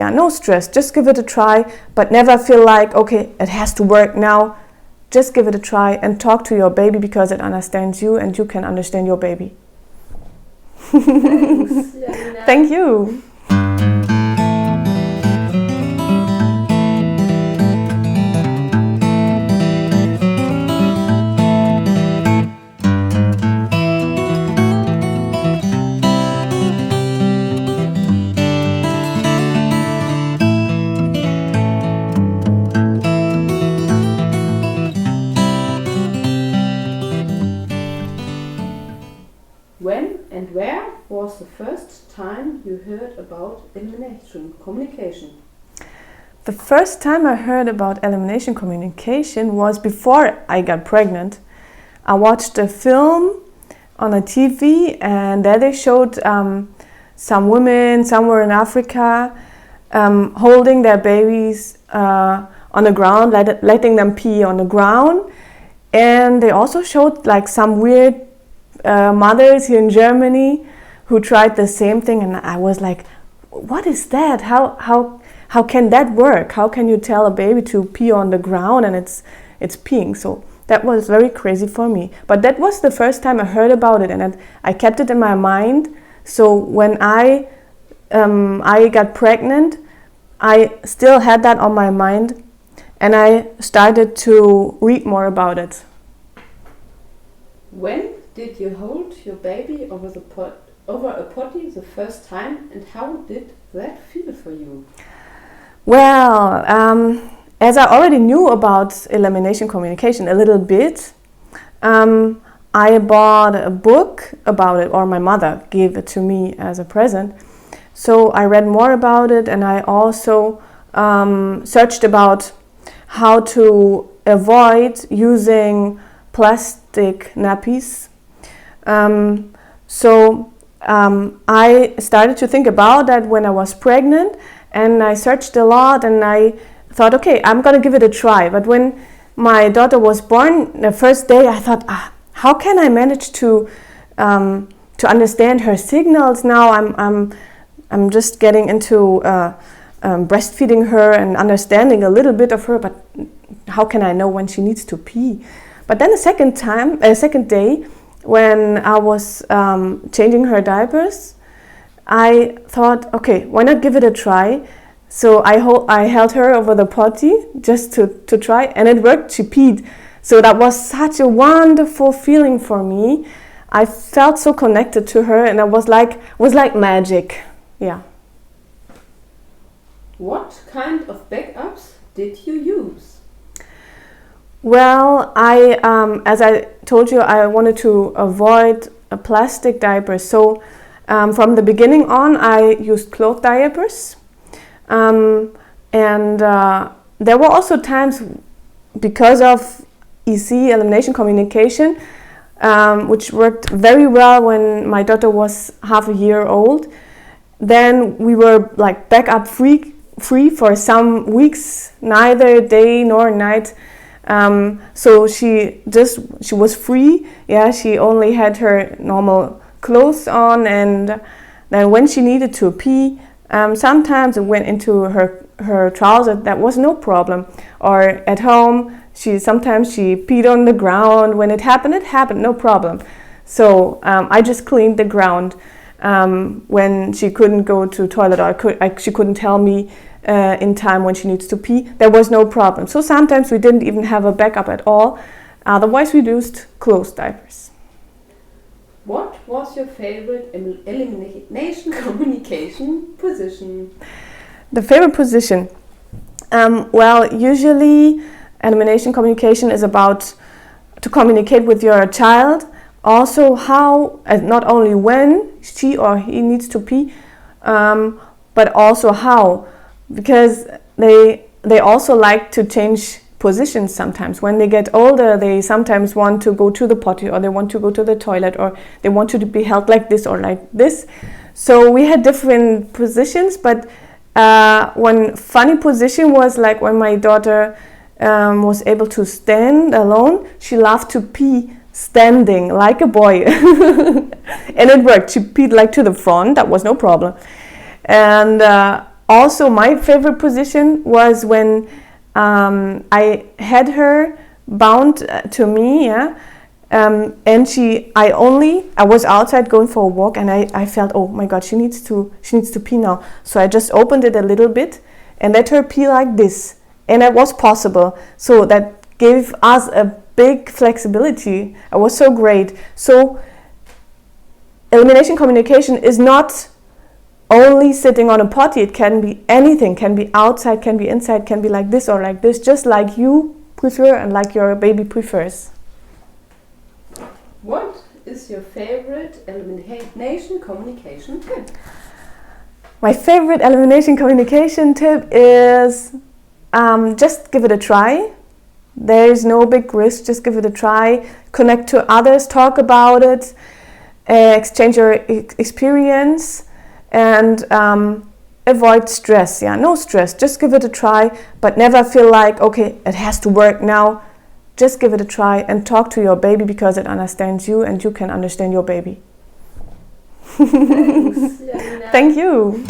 Yeah, no stress, just give it a try, but never feel like, okay, it has to work now. Just give it a try and talk to your baby because it understands you and you can understand your baby. Thanks, Janina. Thank you. When and where was the first time you heard about elimination communication? The first time I heard about elimination communication was before I got pregnant. I watched a film on a TV and there they showed some women somewhere in Africa holding their babies on the ground, letting them pee on the ground. And they also showed like some weird mothers here in Germany who tried the same thing, and I was like, what is that? How can that work? How can you tell a baby to pee on the ground and it's peeing? So that was very crazy for me. But that was the first time I heard about it, and I kept it in my mind. So when I got pregnant, I still had that on my mind, and I started to read more about it. When did you hold your baby over a potty the first time, and how did that feel for you? Well, as I already knew about elimination communication a little bit, I bought a book about it, or my mother gave it to me as a present. So I read more about it, and I also searched about how to avoid using plastic nappies. I started to think about that when I was pregnant, and I searched a lot, and I thought, okay, I'm gonna give it a try. But when my daughter was born, the first day I thought, how can I manage to understand her signals now? I'm just getting into breastfeeding her and understanding a little bit of her, but how can I know when she needs to pee? But then a second day, when I was changing her diapers, I thought, okay, why not give it a try? So I held her over the potty just to try, and it worked. She peed. So that was such a wonderful feeling for me. I felt so connected to her, and it was like magic. Yeah. What kind of backups did you use? Well, as I told you, I wanted to avoid a plastic diaper. So from the beginning on, I used cloth diapers. And there were also times, because of EC, elimination communication, which worked very well when my daughter was half a year old. Then we were like backup free for some weeks, neither day nor night. So she was free. Yeah, she only had her normal clothes on, and then when she needed to pee, sometimes it went into her trousers. That was no problem. Or at home, sometimes she peed on the ground. When it happened, no problem. So I just cleaned the ground when she couldn't go to toilet, or she couldn't tell me in time when she needs to pee. There was no problem. So sometimes we didn't even have a backup at all. Otherwise, we used closed diapers. What was your favorite elimination communication position? The favorite position? Well, usually elimination communication is about to communicate with your child. Also how, not only when she or he needs to pee, but also how. Because they also like to change positions sometimes. When they get older, they sometimes want to go to the potty, or they want to go to the toilet, or they want to be held like this or like this. So we had different positions, but one funny position was like when my daughter was able to stand alone, she loved to pee standing like a boy. And it worked. She peed like to the front, that was no problem. And also my favorite position was when I had her bound to me, yeah. And I was outside going for a walk, and I felt, oh my God, she needs to pee now. So I just opened it a little bit and let her pee like this, and it was possible. So that gave us a big flexibility. It was so great. So elimination communication is not only sitting on a potty. It can be anything. Can be outside, can be inside, can be like this or like this, just like you prefer and like your baby prefers. What is your favorite elimination communication tip? My favorite elimination communication tip is just give it a try. There is no big risk, just give it a try. Connect to others, talk about it, exchange your experience, and avoid stress. Yeah, no stress, just give it a try, but never feel like, okay, it has to work now. Just give it a try and talk to your baby, because it understands you and you can understand your baby. Thanks, Janina. Thank you.